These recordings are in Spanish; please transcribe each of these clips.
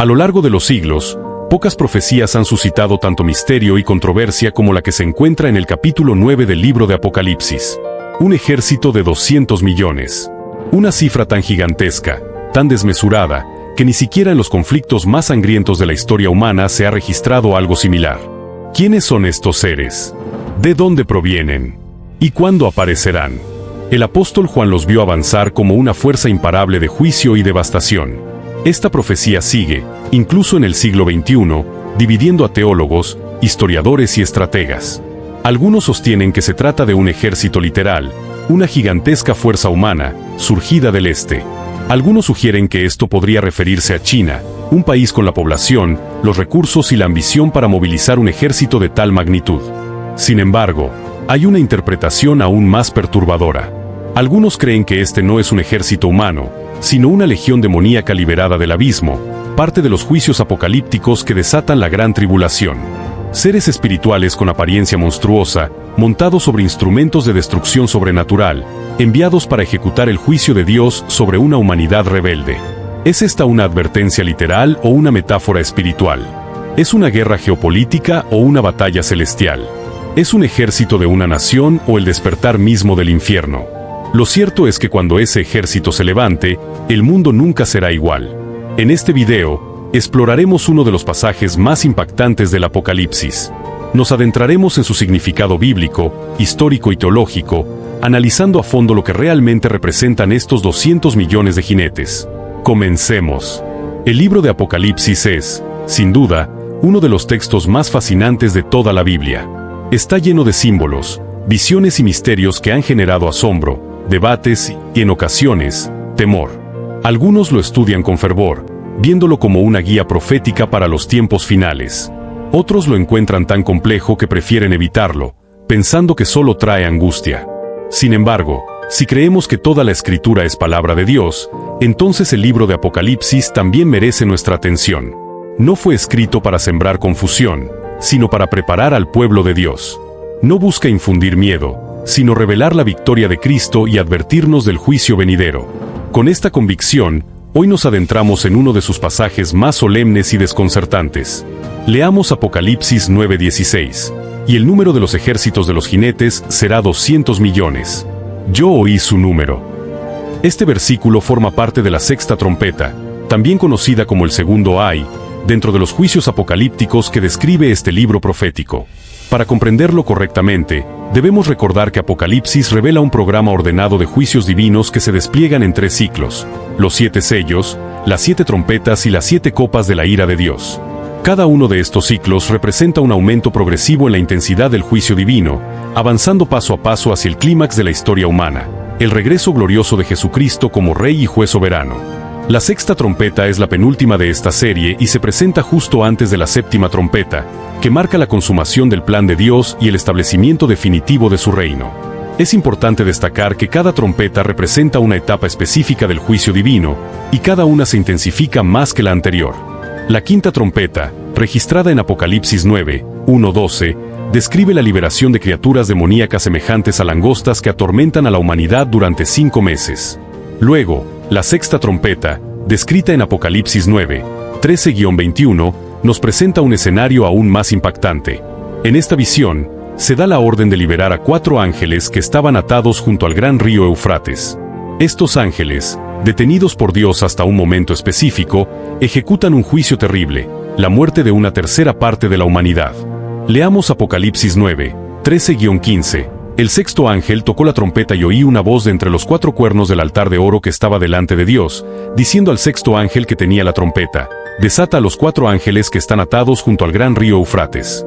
A lo largo de los siglos, pocas profecías han suscitado tanto misterio y controversia como la que se encuentra en el capítulo 9 del libro de Apocalipsis. Un ejército de 200 millones. Una cifra tan gigantesca, tan desmesurada, que ni siquiera en los conflictos más sangrientos de la historia humana se ha registrado algo similar. ¿Quiénes son estos seres? ¿De dónde provienen? ¿Y cuándo aparecerán? El apóstol Juan los vio avanzar como una fuerza imparable de juicio y devastación. Esta profecía sigue, incluso en el siglo XXI, dividiendo a teólogos, historiadores y estrategas. Algunos sostienen que se trata de un ejército literal, una gigantesca fuerza humana, surgida del este. Algunos sugieren que esto podría referirse a China, un país con la población, los recursos y la ambición para movilizar un ejército de tal magnitud. Sin embargo, hay una interpretación aún más perturbadora. Algunos creen que este no es un ejército humano, sino una legión demoníaca liberada del abismo, parte de los juicios apocalípticos que desatan la gran tribulación. Seres espirituales con apariencia monstruosa, montados sobre instrumentos de destrucción sobrenatural, enviados para ejecutar el juicio de Dios sobre una humanidad rebelde. ¿Es esta una advertencia literal o una metáfora espiritual? ¿Es una guerra geopolítica o una batalla celestial? ¿Es un ejército de una nación o el despertar mismo del infierno? Lo cierto es que cuando ese ejército se levante, el mundo nunca será igual. En este video, exploraremos uno de los pasajes más impactantes del Apocalipsis. Nos adentraremos en su significado bíblico, histórico y teológico, analizando a fondo lo que realmente representan estos 200 millones de jinetes. Comencemos. El libro de Apocalipsis es, sin duda, uno de los textos más fascinantes de toda la Biblia. Está lleno de símbolos, visiones y misterios que han generado asombro, debates y, en ocasiones, temor. Algunos lo estudian con fervor, viéndolo como una guía profética para los tiempos finales. Otros lo encuentran tan complejo que prefieren evitarlo, pensando que solo trae angustia. Sin embargo, si creemos que toda la Escritura es palabra de Dios, entonces el libro de Apocalipsis también merece nuestra atención. No fue escrito para sembrar confusión, sino para preparar al pueblo de Dios. No busca infundir miedo, sino revelar la victoria de Cristo y advertirnos del juicio venidero. Con esta convicción, hoy nos adentramos en uno de sus pasajes más solemnes y desconcertantes. Leamos Apocalipsis 9:16. Y el número de los ejércitos de los jinetes será 200 millones. Yo oí su número. Este versículo forma parte de la sexta trompeta, también conocida como el segundo ay, dentro de los juicios apocalípticos que describe este libro profético. Para comprenderlo correctamente, debemos recordar que Apocalipsis revela un programa ordenado de juicios divinos que se despliegan en 3 ciclos: los 7 sellos, las 7 trompetas y las 7 copas de la ira de Dios. Cada uno de estos ciclos representa un aumento progresivo en la intensidad del juicio divino, avanzando paso a paso hacia el clímax de la historia humana, el regreso glorioso de Jesucristo como Rey y Juez soberano. La sexta trompeta es la penúltima de esta serie y se presenta justo antes de la séptima trompeta, que marca la consumación del plan de Dios y el establecimiento definitivo de su reino. Es importante destacar que cada trompeta representa una etapa específica del juicio divino, y cada una se intensifica más que la anterior. La quinta trompeta, registrada en Apocalipsis 9:1-12, describe la liberación de criaturas demoníacas semejantes a langostas que atormentan a la humanidad durante 5 meses. Luego, la sexta trompeta, descrita en Apocalipsis 9:13-21, nos presenta un escenario aún más impactante. En esta visión, se da la orden de liberar a 4 ángeles que estaban atados junto al gran río Eufrates. Estos ángeles, detenidos por Dios hasta un momento específico, ejecutan un juicio terrible, la muerte de una tercera parte de la humanidad. Leamos Apocalipsis 9:13-15. El sexto ángel tocó la trompeta y oí una voz de entre los 4 cuernos del altar de oro que estaba delante de Dios, diciendo al sexto ángel que tenía la trompeta: desata a los 4 ángeles que están atados junto al gran río Eufrates.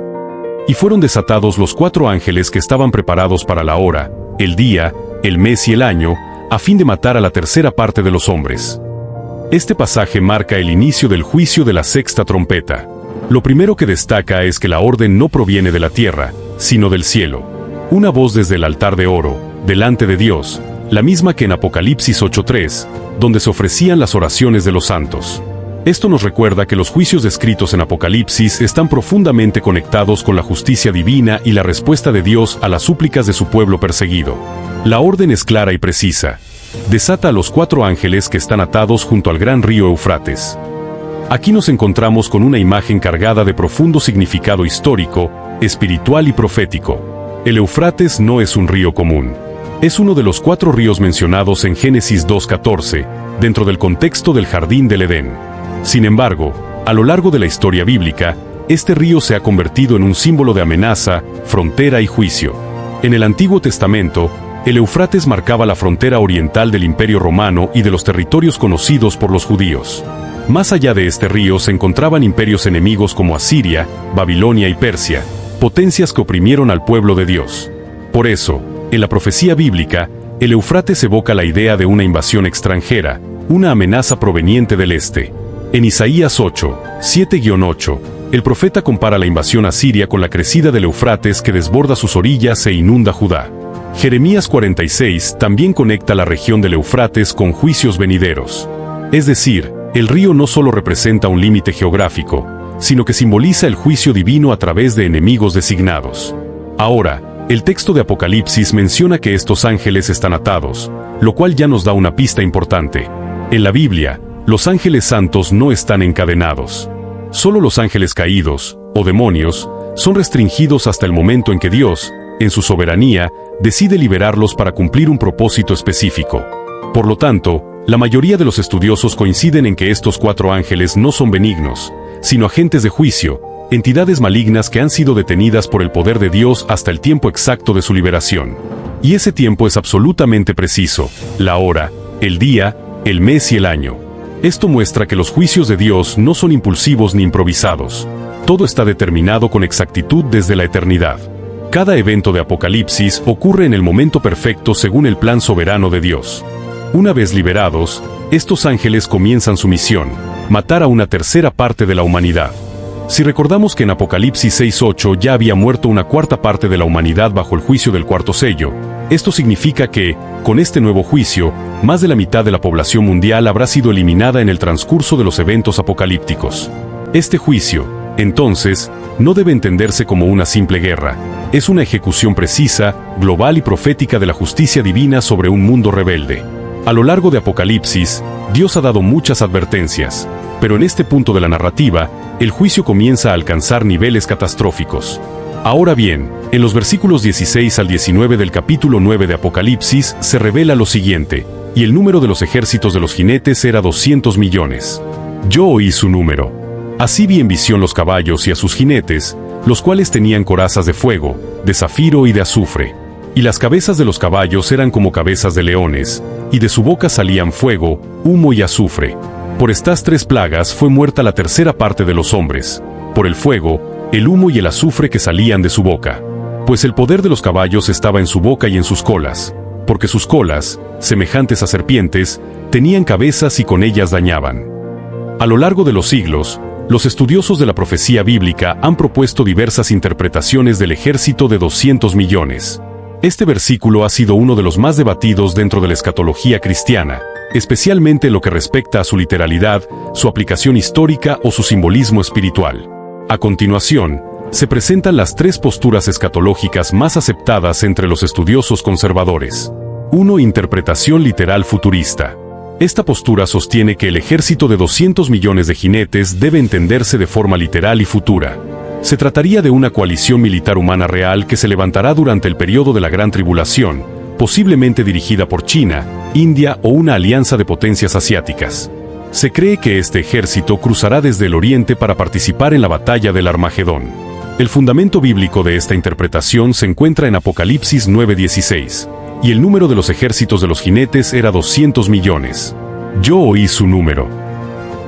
Y fueron desatados los 4 ángeles que estaban preparados para la hora, el día, el mes y el año, a fin de matar a la tercera parte de los hombres. Este pasaje marca el inicio del juicio de la sexta trompeta. Lo primero que destaca es que la orden no proviene de la tierra, sino del cielo. Una voz desde el altar de oro, delante de Dios, la misma que en Apocalipsis 8:3, donde se ofrecían las oraciones de los santos. Esto nos recuerda que los juicios descritos en Apocalipsis están profundamente conectados con la justicia divina y la respuesta de Dios a las súplicas de su pueblo perseguido. La orden es clara y precisa. Desata a los 4 ángeles que están atados junto al gran río Eufrates. Aquí nos encontramos con una imagen cargada de profundo significado histórico, espiritual y profético. El Éufrates no es un río común. Es uno de los 4 ríos mencionados en Génesis 2:14, dentro del contexto del Jardín del Edén. Sin embargo, a lo largo de la historia bíblica, este río se ha convertido en un símbolo de amenaza, frontera y juicio. En el Antiguo Testamento, el Éufrates marcaba la frontera oriental del Imperio Romano y de los territorios conocidos por los judíos. Más allá de este río se encontraban imperios enemigos como Asiria, Babilonia y Persia, potencias que oprimieron al pueblo de Dios. Por eso, en la profecía bíblica, el Éufrates evoca la idea de una invasión extranjera, una amenaza proveniente del este. En Isaías 8, 7-8, el profeta compara la invasión asiria con la crecida del Éufrates que desborda sus orillas e inunda Judá. Jeremías 46 también conecta la región del Éufrates con juicios venideros. Es decir, el río no solo representa un límite geográfico, sino que simboliza el juicio divino a través de enemigos designados. Ahora, el texto de Apocalipsis menciona que estos ángeles están atados, lo cual ya nos da una pista importante. En la Biblia, los ángeles santos no están encadenados. Solo los ángeles caídos, o demonios, son restringidos hasta el momento en que Dios, en su soberanía, decide liberarlos para cumplir un propósito específico. Por lo tanto, la mayoría de los estudiosos coinciden en que estos 4 ángeles no son benignos, sino agentes de juicio, entidades malignas que han sido detenidas por el poder de Dios hasta el tiempo exacto de su liberación. Y ese tiempo es absolutamente preciso: la hora, el día, el mes y el año. Esto muestra que los juicios de Dios no son impulsivos ni improvisados. Todo está determinado con exactitud desde la eternidad. Cada evento de Apocalipsis ocurre en el momento perfecto según el plan soberano de Dios. Una vez liberados, estos ángeles comienzan su misión: matar a una tercera parte de la humanidad. Si recordamos que en Apocalipsis 6:8 ya había muerto una cuarta parte de la humanidad bajo el juicio del cuarto sello, esto significa que, con este nuevo juicio, más de la mitad de la población mundial habrá sido eliminada en el transcurso de los eventos apocalípticos. Este juicio, entonces, no debe entenderse como una simple guerra. Es una ejecución precisa, global y profética de la justicia divina sobre un mundo rebelde. A lo largo de Apocalipsis, Dios ha dado muchas advertencias, pero en este punto de la narrativa, el juicio comienza a alcanzar niveles catastróficos. Ahora bien, en los versículos 16 al 19 del capítulo 9 de Apocalipsis se revela lo siguiente: y el número de los ejércitos de los jinetes era 200 millones. Yo oí su número. Así vi en visión los caballos y a sus jinetes, los cuales tenían corazas de fuego, de zafiro y de azufre. Y las cabezas de los caballos eran como cabezas de leones, y de su boca salían fuego, humo y azufre. Por estas 3 plagas fue muerta la tercera parte de los hombres, por el fuego, el humo y el azufre que salían de su boca. Pues el poder de los caballos estaba en su boca y en sus colas, porque sus colas, semejantes a serpientes, tenían cabezas y con ellas dañaban. A lo largo de los siglos, los estudiosos de la profecía bíblica han propuesto diversas interpretaciones del ejército de 200 millones. Este versículo ha sido uno de los más debatidos dentro de la escatología cristiana, especialmente en lo que respecta a su literalidad, su aplicación histórica o su simbolismo espiritual. A continuación, se presentan las 3 posturas escatológicas más aceptadas entre los estudiosos conservadores. 1. Interpretación literal futurista. Esta postura sostiene que el ejército de 200 millones de jinetes debe entenderse de forma literal y futura. Se trataría de una coalición militar humana real que se levantará durante el periodo de la Gran Tribulación, posiblemente dirigida por China, India o una alianza de potencias asiáticas. Se cree que este ejército cruzará desde el oriente para participar en la batalla del Armagedón. El fundamento bíblico de esta interpretación se encuentra en Apocalipsis 9:16, y el número de los ejércitos de los jinetes era 200 millones. Yo oí su número.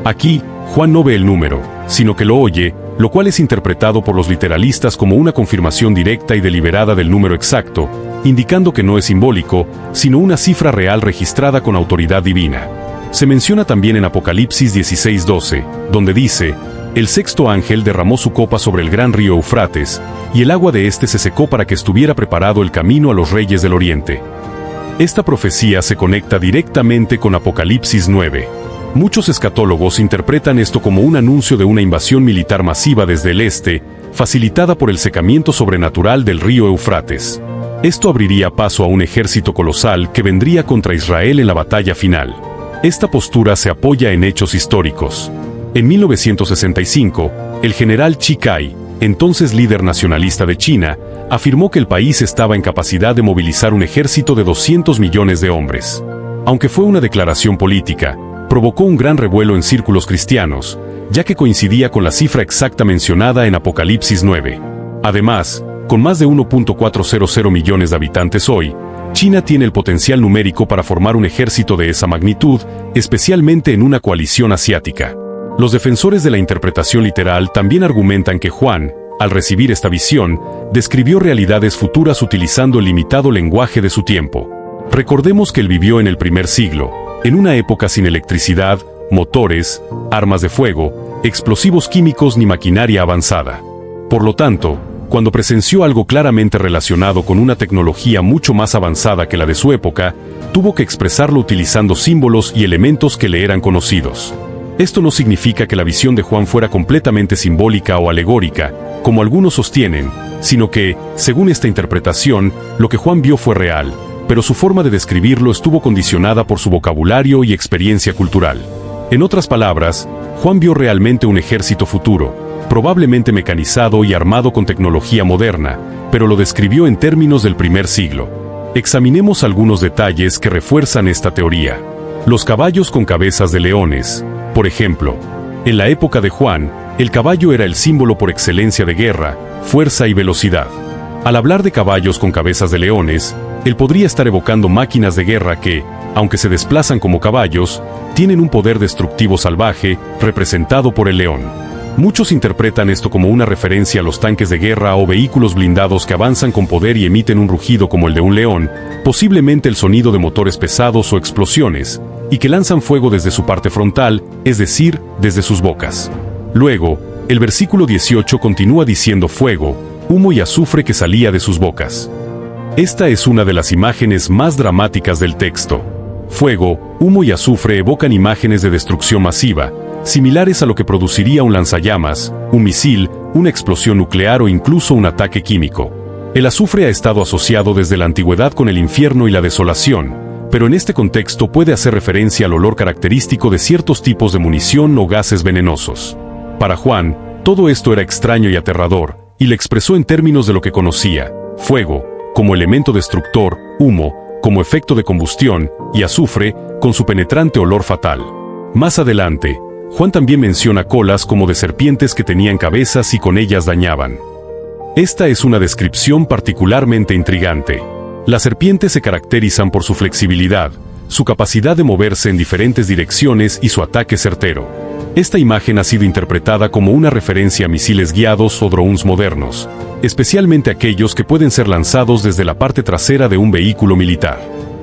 Aquí, Juan no ve el número, sino que lo oye, lo cual es interpretado por los literalistas como una confirmación directa y deliberada del número exacto, indicando que no es simbólico, sino una cifra real registrada con autoridad divina. Se menciona también en Apocalipsis 16:12, donde dice: el sexto ángel derramó su copa sobre el gran río Eufrates, y el agua de éste se secó para que estuviera preparado el camino a los reyes del oriente. Esta profecía se conecta directamente con Apocalipsis 9. Muchos escatólogos interpretan esto como un anuncio de una invasión militar masiva desde el este, facilitada por el secamiento sobrenatural del río Eufrates. Esto abriría paso a un ejército colosal que vendría contra Israel en la batalla final. Esta postura se apoya en hechos históricos. En 1965, el general Chi Kai, entonces líder nacionalista de China, afirmó que el país estaba en capacidad de movilizar un ejército de 200 millones de hombres. Aunque fue una declaración política, provocó un gran revuelo en círculos cristianos, ya que coincidía con la cifra exacta mencionada en Apocalipsis 9. Además, con más de 1.400 millones de habitantes hoy, China tiene el potencial numérico para formar un ejército de esa magnitud, especialmente en una coalición asiática. Los defensores de la interpretación literal también argumentan que Juan, al recibir esta visión, describió realidades futuras utilizando el limitado lenguaje de su tiempo. Recordemos que él vivió en el primer siglo, en una época sin electricidad, motores, armas de fuego, explosivos químicos ni maquinaria avanzada. Por lo tanto, cuando presenció algo claramente relacionado con una tecnología mucho más avanzada que la de su época, tuvo que expresarlo utilizando símbolos y elementos que le eran conocidos. Esto no significa que la visión de Juan fuera completamente simbólica o alegórica, como algunos sostienen, sino que, según esta interpretación, lo que Juan vio fue real, pero su forma de describirlo estuvo condicionada por su vocabulario y experiencia cultural. En otras palabras, Juan vio realmente un ejército futuro, probablemente mecanizado y armado con tecnología moderna, pero lo describió en términos del primer siglo. Examinemos algunos detalles que refuerzan esta teoría. Los caballos con cabezas de leones. Por ejemplo, en la época de Juan, el caballo era el símbolo por excelencia de guerra, fuerza y velocidad. Al hablar de caballos con cabezas de leones, él podría estar evocando máquinas de guerra que, aunque se desplazan como caballos, tienen un poder destructivo salvaje, representado por el león. Muchos interpretan esto como una referencia a los tanques de guerra o vehículos blindados que avanzan con poder y emiten un rugido como el de un león, posiblemente el sonido de motores pesados o explosiones, y que lanzan fuego desde su parte frontal, es decir, desde sus bocas. Luego, el versículo 18 continúa diciendo fuego, humo y azufre que salía de sus bocas. Esta es una de las imágenes más dramáticas del texto. Fuego, humo y azufre evocan imágenes de destrucción masiva, similares a lo que produciría un lanzallamas, un misil, una explosión nuclear o incluso un ataque químico. El azufre ha estado asociado desde la antigüedad con el infierno y la desolación, pero en este contexto puede hacer referencia al olor característico de ciertos tipos de munición o gases venenosos. Para Juan, todo esto era extraño y aterrador, y le expresó en términos de lo que conocía: fuego, como elemento destructor, humo, como efecto de combustión, y azufre, con su penetrante olor fatal. Más adelante, Juan también menciona colas como de serpientes que tenían cabezas y con ellas dañaban. Esta es una descripción particularmente intrigante. Las serpientes se caracterizan por su flexibilidad, su capacidad de moverse en diferentes direcciones y su ataque certero. Esta imagen ha sido interpretada como una referencia a misiles guiados o drones modernos, especialmente aquellos que pueden ser lanzados desde la parte trasera de un vehículo militar.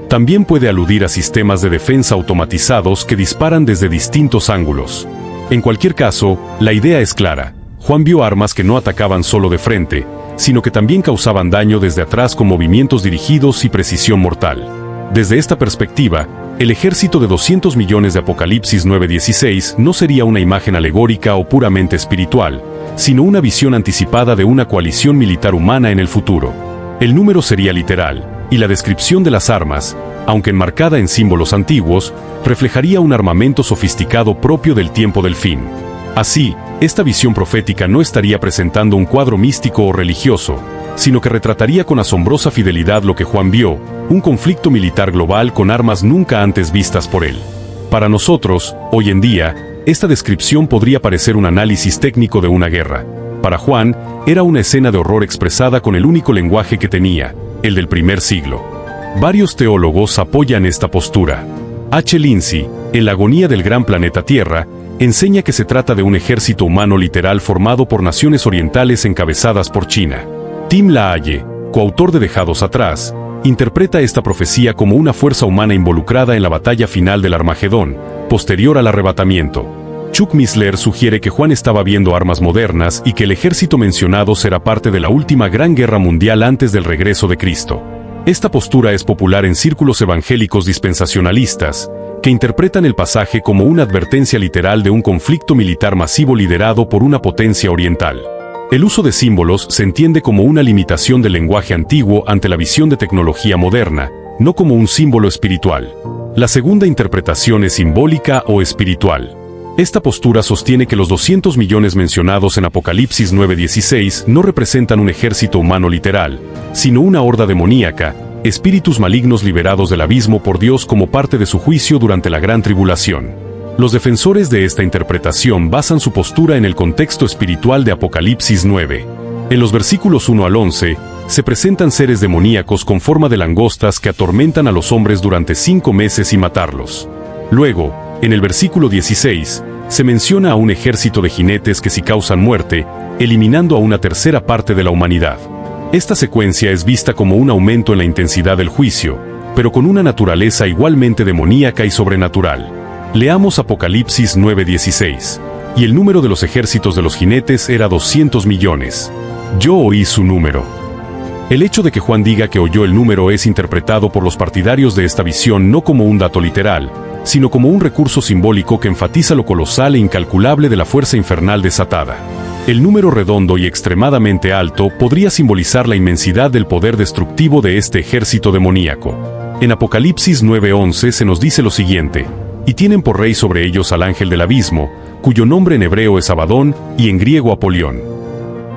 También puede aludir a sistemas de defensa automatizados que disparan desde distintos ángulos. En cualquier caso, la idea es clara. Juan vio armas que no atacaban solo de frente, sino que también causaban daño desde atrás con movimientos dirigidos y precisión mortal. Desde esta perspectiva, el ejército de 200 millones de Apocalipsis 9:16 no sería una imagen alegórica o puramente espiritual, sino una visión anticipada de una coalición militar humana en el futuro. El número sería literal, y la descripción de las armas, aunque enmarcada en símbolos antiguos, reflejaría un armamento sofisticado propio del tiempo del fin. Así, esta visión profética no estaría presentando un cuadro místico o religioso, sino que retrataría con asombrosa fidelidad lo que Juan vio, un conflicto militar global con armas nunca antes vistas por él. Para nosotros, hoy en día, esta descripción podría parecer un análisis técnico de una guerra. Para Juan, era una escena de horror expresada con el único lenguaje que tenía, el del primer siglo. Varios teólogos apoyan esta postura. H. Lindsey, en La agonía del gran planeta Tierra, enseña que se trata de un ejército humano literal formado por naciones orientales encabezadas por China. Tim LaHaye, coautor de Dejados Atrás, interpreta esta profecía como una fuerza humana involucrada en la batalla final del Armagedón, posterior al arrebatamiento. Chuck Missler sugiere que Juan estaba viendo armas modernas y que el ejército mencionado será parte de la última gran guerra mundial antes del regreso de Cristo. Esta postura es popular en círculos evangélicos dispensacionalistas, que interpretan el pasaje como una advertencia literal de un conflicto militar masivo liderado por una potencia oriental. El uso de símbolos se entiende como una limitación del lenguaje antiguo ante la visión de tecnología moderna, no como un símbolo espiritual. La segunda interpretación es simbólica o espiritual. Esta postura sostiene que los 200 millones mencionados en Apocalipsis 9:16 no representan un ejército humano literal, sino una horda demoníaca, espíritus malignos liberados del abismo por Dios como parte de su juicio durante la gran tribulación. Los defensores de esta interpretación basan su postura en el contexto espiritual de Apocalipsis 9. En los versículos 1 al 11, se presentan seres demoníacos con forma de langostas que atormentan a los hombres durante 5 meses y matarlos. Luego, en el versículo 16, se menciona a un ejército de jinetes que sí causan muerte, eliminando a una tercera parte de la humanidad. Esta secuencia es vista como un aumento en la intensidad del juicio, pero con una naturaleza igualmente demoníaca y sobrenatural. Leamos Apocalipsis 9:16. Y el número de los ejércitos de los jinetes era 200 millones. Yo oí su número. El hecho de que Juan diga que oyó el número es interpretado por los partidarios de esta visión no como un dato literal, sino como un recurso simbólico que enfatiza lo colosal e incalculable de la fuerza infernal desatada. El número redondo y extremadamente alto podría simbolizar la inmensidad del poder destructivo de este ejército demoníaco. En Apocalipsis 9:11 se nos dice lo siguiente: y tienen por rey sobre ellos al ángel del abismo, cuyo nombre en hebreo es Abadón y en griego Apolión.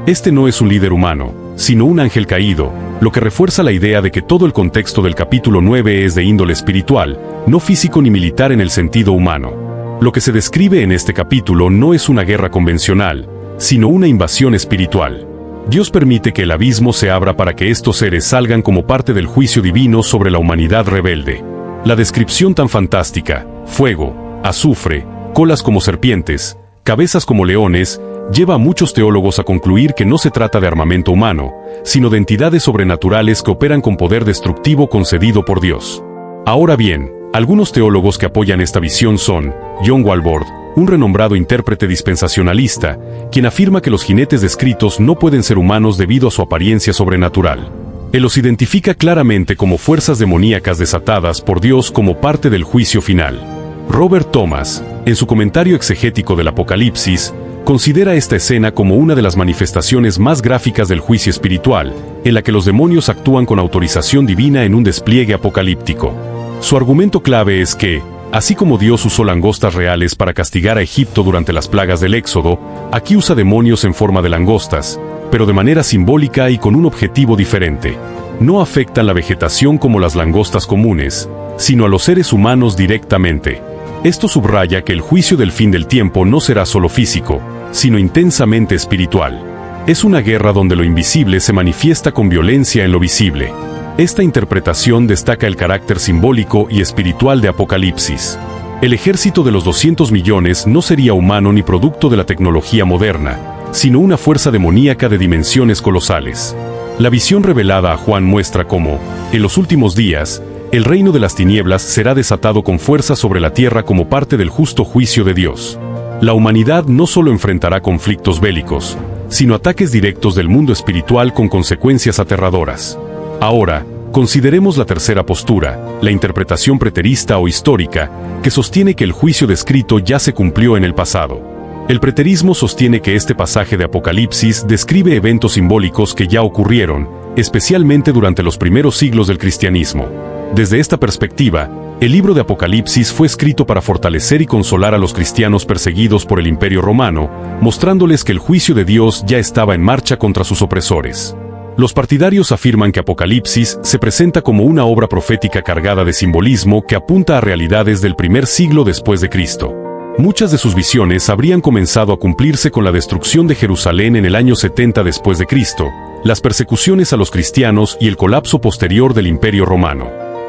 Este no es un líder humano, sino un ángel caído, lo que refuerza la idea de que todo el contexto del capítulo 9 es de índole espiritual, no físico ni militar en el sentido humano. Lo que se describe en este capítulo no es una guerra convencional, sino una invasión espiritual. Dios permite que el abismo se abra para que estos seres salgan como parte del juicio divino sobre la humanidad rebelde. La descripción tan fantástica, fuego, azufre, colas como serpientes, cabezas como leones, lleva a muchos teólogos a concluir que no se trata de armamento humano, sino de entidades sobrenaturales que operan con poder destructivo concedido por Dios. Ahora bien, algunos teólogos que apoyan esta visión son John Walvoord, un renombrado intérprete dispensacionalista, quien afirma que los jinetes descritos no pueden ser humanos debido a su apariencia sobrenatural. Él los identifica claramente como fuerzas demoníacas desatadas por Dios como parte del juicio final. Robert Thomas, en su comentario exegético del Apocalipsis, considera esta escena como una de las manifestaciones más gráficas del juicio espiritual, en la que los demonios actúan con autorización divina en un despliegue apocalíptico. Su argumento clave es que, así como Dios usó langostas reales para castigar a Egipto durante las plagas del Éxodo, aquí usa demonios en forma de langostas, pero de manera simbólica y con un objetivo diferente. No afectan la vegetación como las langostas comunes, sino a los seres humanos directamente. Esto subraya que el juicio del fin del tiempo no será solo físico, sino intensamente espiritual. Es una guerra donde lo invisible se manifiesta con violencia en lo visible. Esta interpretación destaca el carácter simbólico y espiritual de Apocalipsis. El ejército de los 200 millones no sería humano ni producto de la tecnología moderna, sino una fuerza demoníaca de dimensiones colosales. La visión revelada a Juan muestra cómo, en los últimos días, el reino de las tinieblas será desatado con fuerza sobre la tierra como parte del justo juicio de Dios. La humanidad no solo enfrentará conflictos bélicos, sino ataques directos del mundo espiritual con consecuencias aterradoras. Ahora, consideremos la tercera postura, la interpretación preterista o histórica, que sostiene que el juicio descrito ya se cumplió en el pasado. El preterismo sostiene que este pasaje de Apocalipsis describe eventos simbólicos que ya ocurrieron, especialmente durante los primeros siglos del cristianismo. Desde esta perspectiva, el libro de Apocalipsis fue escrito para fortalecer y consolar a los cristianos perseguidos por el Imperio Romano, mostrándoles que el juicio de Dios ya estaba en marcha contra sus opresores. Los partidarios afirman que Apocalipsis se presenta como una obra profética cargada de simbolismo que apunta a realidades del primer siglo después de Cristo. Muchas de sus visiones habrían comenzado a cumplirse con la destrucción de Jerusalén en el año 70 después de Cristo, las persecuciones a los cristianos y el colapso posterior del Imperio Romano.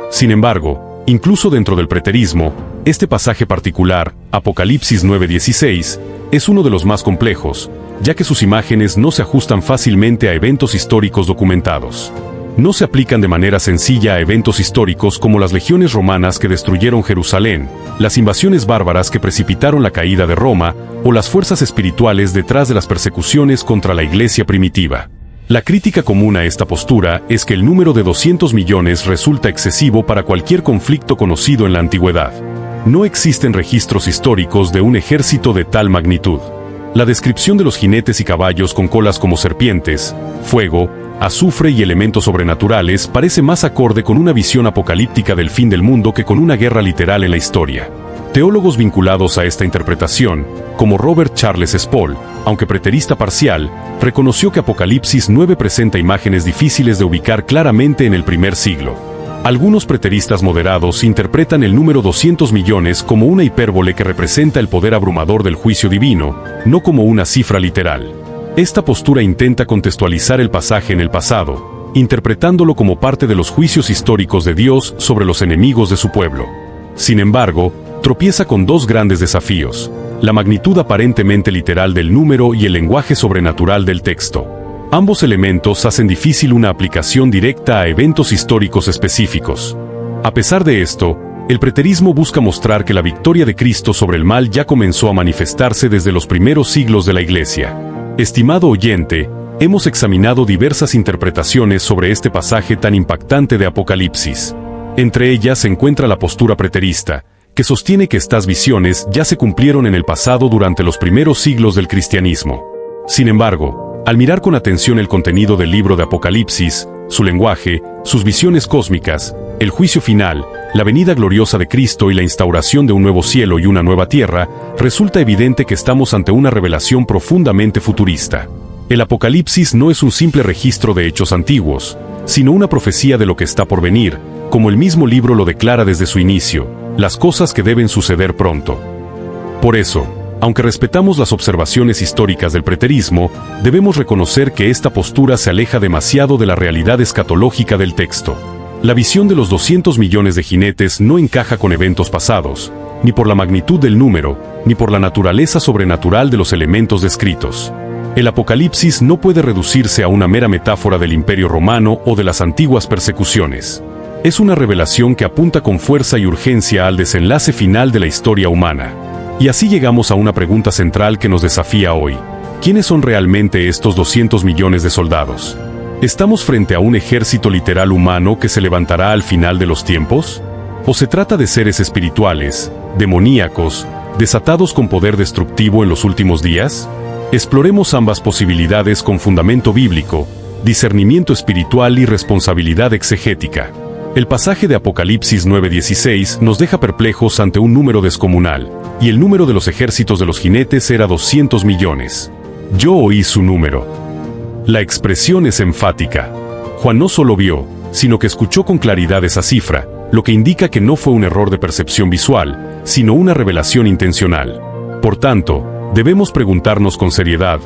Sin embargo, incluso dentro del preterismo, este pasaje particular, Apocalipsis 9:16, es uno de los más complejos, ya que sus imágenes no se ajustan fácilmente a eventos históricos documentados. No se aplican de manera sencilla a eventos históricos como las legiones romanas que destruyeron Jerusalén, las invasiones bárbaras que precipitaron la caída de Roma, o las fuerzas espirituales detrás de las persecuciones contra la iglesia primitiva. La crítica común a esta postura es que el número de 200 millones resulta excesivo para cualquier conflicto conocido en la antigüedad. No existen registros históricos de un ejército de tal magnitud. La descripción de los jinetes y caballos con colas como serpientes, fuego, azufre y elementos sobrenaturales parece más acorde con una visión apocalíptica del fin del mundo que con una guerra literal en la historia. Teólogos vinculados a esta interpretación, como Robert Charles Sproul, aunque preterista parcial, reconoció que Apocalipsis 9 presenta imágenes difíciles de ubicar claramente en el primer siglo. Algunos preteristas moderados interpretan el número 200 millones como una hipérbole que representa el poder abrumador del juicio divino, no como una cifra literal. Esta postura intenta contextualizar el pasaje en el pasado, interpretándolo como parte de los juicios históricos de Dios sobre los enemigos de su pueblo. Sin embargo, tropieza con dos grandes desafíos: la magnitud aparentemente literal del número y el lenguaje sobrenatural del texto. Ambos elementos hacen difícil una aplicación directa a eventos históricos específicos. A pesar de esto, el preterismo busca mostrar que la victoria de Cristo sobre el mal ya comenzó a manifestarse desde los primeros siglos de la Iglesia. Estimado oyente, hemos examinado diversas interpretaciones sobre este pasaje tan impactante de Apocalipsis. Entre ellas se encuentra la postura preterista, que sostiene que estas visiones ya se cumplieron en el pasado durante los primeros siglos del cristianismo. Sin embargo, al mirar con atención el contenido del libro de Apocalipsis, su lenguaje, sus visiones cósmicas, el juicio final, la venida gloriosa de Cristo y la instauración de un nuevo cielo y una nueva tierra, resulta evidente que estamos ante una revelación profundamente futurista. El Apocalipsis no es un simple registro de hechos antiguos, sino una profecía de lo que está por venir, como el mismo libro lo declara desde su inicio, las cosas que deben suceder pronto. Por eso, aunque respetamos las observaciones históricas del preterismo, debemos reconocer que esta postura se aleja demasiado de la realidad escatológica del texto. La visión de los 200 millones de jinetes no encaja con eventos pasados, ni por la magnitud del número, ni por la naturaleza sobrenatural de los elementos descritos. El Apocalipsis no puede reducirse a una mera metáfora del Imperio Romano o de las antiguas persecuciones. Es una revelación que apunta con fuerza y urgencia al desenlace final de la historia humana. Y así llegamos a una pregunta central que nos desafía hoy. ¿Quiénes son realmente estos 200 millones de soldados? ¿Estamos frente a un ejército literal humano que se levantará al final de los tiempos? ¿O se trata de seres espirituales, demoníacos, desatados con poder destructivo en los últimos días? Exploremos ambas posibilidades con fundamento bíblico, discernimiento espiritual y responsabilidad exegética. El pasaje de Apocalipsis 9:16 nos deja perplejos ante un número descomunal, y el número de los ejércitos de los jinetes era 200 millones. Yo oí su número. La expresión es enfática. Juan no solo vio, sino que escuchó con claridad esa cifra, lo que indica que no fue un error de percepción visual, sino una revelación intencional. Por tanto, debemos preguntarnos con seriedad,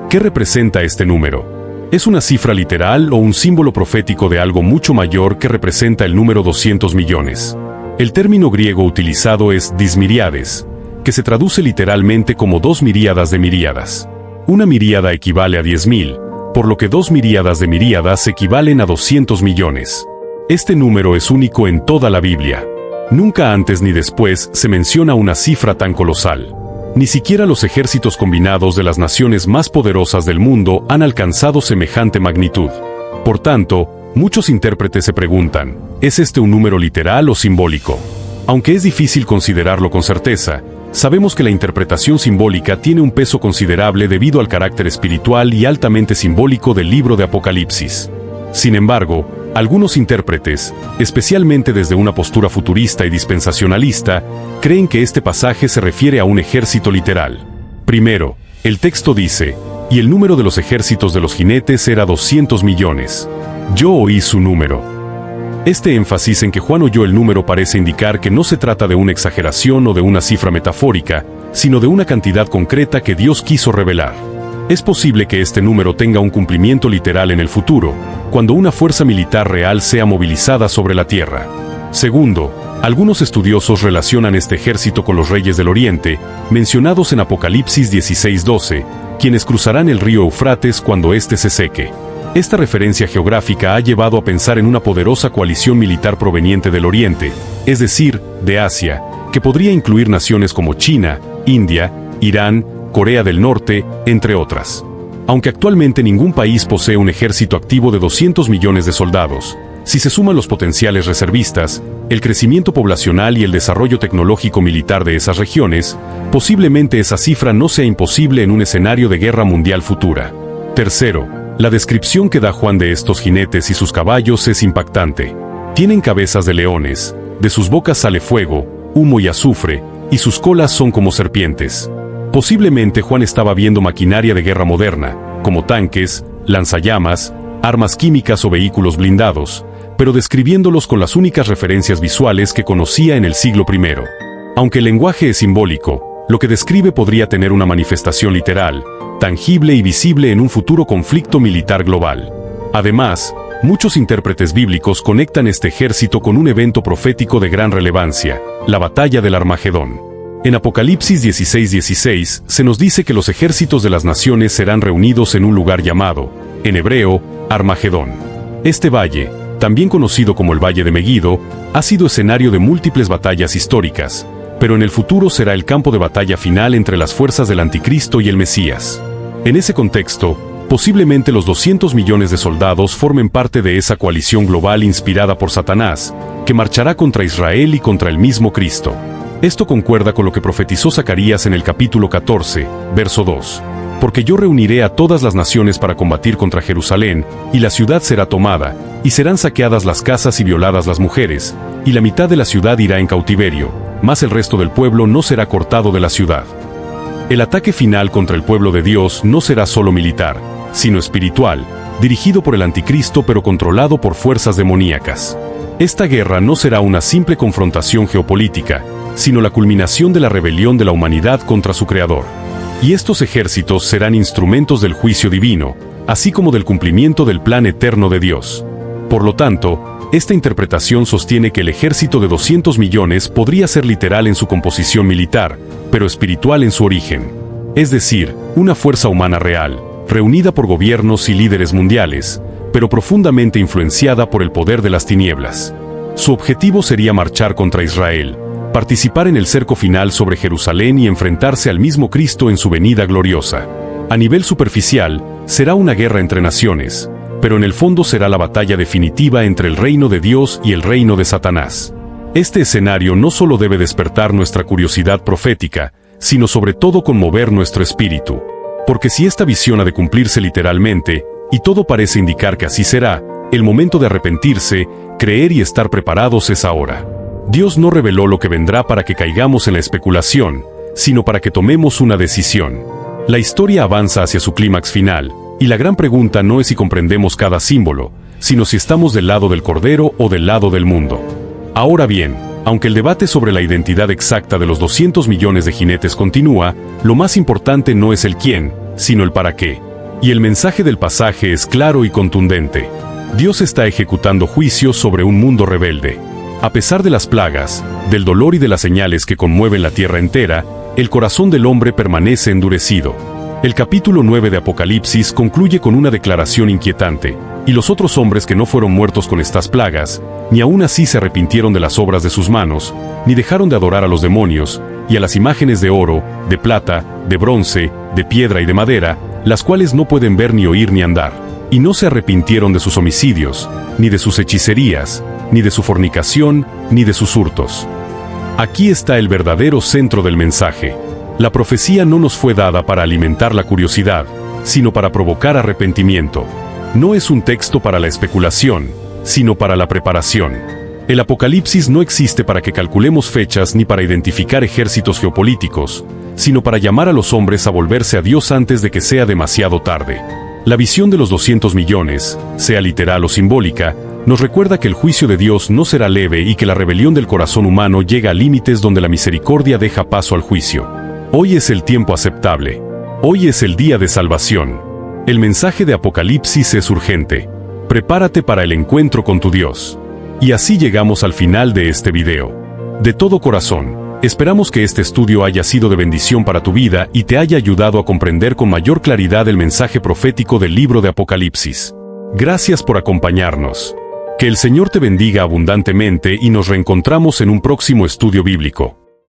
¿qué representa este número? ¿Es una cifra literal o un símbolo profético de algo mucho mayor que representa el número 200 millones? El término griego utilizado es dismiriades, que se traduce literalmente como 2 miríadas de miríadas. Una miríada equivale a 10.000, por lo que 2 miríadas de miríadas equivalen a 200 millones. Este número es único en toda la Biblia. Nunca antes ni después se menciona una cifra tan colosal. Ni siquiera los ejércitos combinados de las naciones más poderosas del mundo han alcanzado semejante magnitud. Por tanto, muchos intérpretes se preguntan, ¿es este un número literal o simbólico? Aunque es difícil considerarlo con certeza, sabemos que la interpretación simbólica tiene un peso considerable debido al carácter espiritual y altamente simbólico del libro de Apocalipsis. Sin embargo, algunos intérpretes, especialmente desde una postura futurista y dispensacionalista, creen que este pasaje se refiere a un ejército literal. Primero, el texto dice, y el número de los ejércitos de los jinetes era 200 millones. Yo oí su número. Este énfasis en que Juan oyó el número parece indicar que no se trata de una exageración o de una cifra metafórica, sino de una cantidad concreta que Dios quiso revelar. Es posible que este número tenga un cumplimiento literal en el futuro, cuando una fuerza militar real sea movilizada sobre la tierra. Segundo, algunos estudiosos relacionan este ejército con los reyes del Oriente, mencionados en Apocalipsis 16:12, quienes cruzarán el río Eufrates cuando éste se seque. Esta referencia geográfica ha llevado a pensar en una poderosa coalición militar proveniente del Oriente, es decir, de Asia, que podría incluir naciones como China, India, Irán, Corea del Norte, entre otras. Aunque actualmente ningún país posee un ejército activo de 200 millones de soldados, si se suman los potenciales reservistas, el crecimiento poblacional y el desarrollo tecnológico militar de esas regiones, posiblemente esa cifra no sea imposible en un escenario de guerra mundial futura. Tercero, la descripción que da Juan de estos jinetes y sus caballos es impactante. Tienen cabezas de leones, de sus bocas sale fuego, humo y azufre, y sus colas son como serpientes. Posiblemente Juan estaba viendo maquinaria de guerra moderna, como tanques, lanzallamas, armas químicas o vehículos blindados, pero describiéndolos con las únicas referencias visuales que conocía en el siglo I. Aunque el lenguaje es simbólico, lo que describe podría tener una manifestación literal, tangible y visible en un futuro conflicto militar global. Además, muchos intérpretes bíblicos conectan este ejército con un evento profético de gran relevancia, la batalla del Armagedón. En Apocalipsis 16:16 se nos dice que los ejércitos de las naciones serán reunidos en un lugar llamado, en hebreo, Armagedón. Este valle, también conocido como el Valle de Megiddo, ha sido escenario de múltiples batallas históricas, pero en el futuro será el campo de batalla final entre las fuerzas del Anticristo y el Mesías. En ese contexto, posiblemente los 200 millones de soldados formen parte de esa coalición global inspirada por Satanás, que marchará contra Israel y contra el mismo Cristo. Esto concuerda con lo que profetizó Zacarías en el capítulo 14, verso 2. Porque yo reuniré a todas las naciones para combatir contra Jerusalén, y la ciudad será tomada, y serán saqueadas las casas y violadas las mujeres, y la mitad de la ciudad irá en cautiverio, mas el resto del pueblo no será cortado de la ciudad. El ataque final contra el pueblo de Dios no será solo militar, sino espiritual, dirigido por el Anticristo pero controlado por fuerzas demoníacas. Esta guerra no será una simple confrontación geopolítica, sino la culminación de la rebelión de la humanidad contra su Creador. Y estos ejércitos serán instrumentos del juicio divino, así como del cumplimiento del plan eterno de Dios. Por lo tanto, esta interpretación sostiene que el ejército de 200 millones podría ser literal en su composición militar, pero espiritual en su origen. Es decir, una fuerza humana real, reunida por gobiernos y líderes mundiales, pero profundamente influenciada por el poder de las tinieblas. Su objetivo sería marchar contra Israel, participar en el cerco final sobre Jerusalén y enfrentarse al mismo Cristo en su venida gloriosa. A nivel superficial, será una guerra entre naciones, pero en el fondo será la batalla definitiva entre el reino de Dios y el reino de Satanás. Este escenario no solo debe despertar nuestra curiosidad profética, sino sobre todo conmover nuestro espíritu. Porque si esta visión ha de cumplirse literalmente, y todo parece indicar que así será, el momento de arrepentirse, creer y estar preparados es ahora. Dios no reveló lo que vendrá para que caigamos en la especulación, sino para que tomemos una decisión. La historia avanza hacia su clímax final, y la gran pregunta no es si comprendemos cada símbolo, sino si estamos del lado del Cordero o del lado del mundo. Ahora bien, aunque el debate sobre la identidad exacta de los 200 millones de jinetes continúa, lo más importante no es el quién, sino el para qué. Y el mensaje del pasaje es claro y contundente. Dios está ejecutando juicios sobre un mundo rebelde. A pesar de las plagas, del dolor y de las señales que conmueven la tierra entera, el corazón del hombre permanece endurecido. El capítulo 9 de Apocalipsis concluye con una declaración inquietante, y los otros hombres que no fueron muertos con estas plagas, ni aún así se arrepintieron de las obras de sus manos, ni dejaron de adorar a los demonios, y a las imágenes de oro, de plata, de bronce, de piedra y de madera, las cuales no pueden ver ni oír ni andar, y no se arrepintieron de sus homicidios, ni de sus hechicerías, ni de su fornicación, ni de sus hurtos. Aquí está el verdadero centro del mensaje. La profecía no nos fue dada para alimentar la curiosidad, sino para provocar arrepentimiento. No es un texto para la especulación, sino para la preparación. El Apocalipsis no existe para que calculemos fechas ni para identificar ejércitos geopolíticos, sino para llamar a los hombres a volverse a Dios antes de que sea demasiado tarde. La visión de los 200 millones, sea literal o simbólica, nos recuerda que el juicio de Dios no será leve y que la rebelión del corazón humano llega a límites donde la misericordia deja paso al juicio. Hoy es el tiempo aceptable. Hoy es el día de salvación. El mensaje de Apocalipsis es urgente. Prepárate para el encuentro con tu Dios. Y así llegamos al final de este video. De todo corazón, esperamos que este estudio haya sido de bendición para tu vida y te haya ayudado a comprender con mayor claridad el mensaje profético del libro de Apocalipsis. Gracias por acompañarnos. Que el Señor te bendiga abundantemente y nos reencontramos en un próximo estudio bíblico.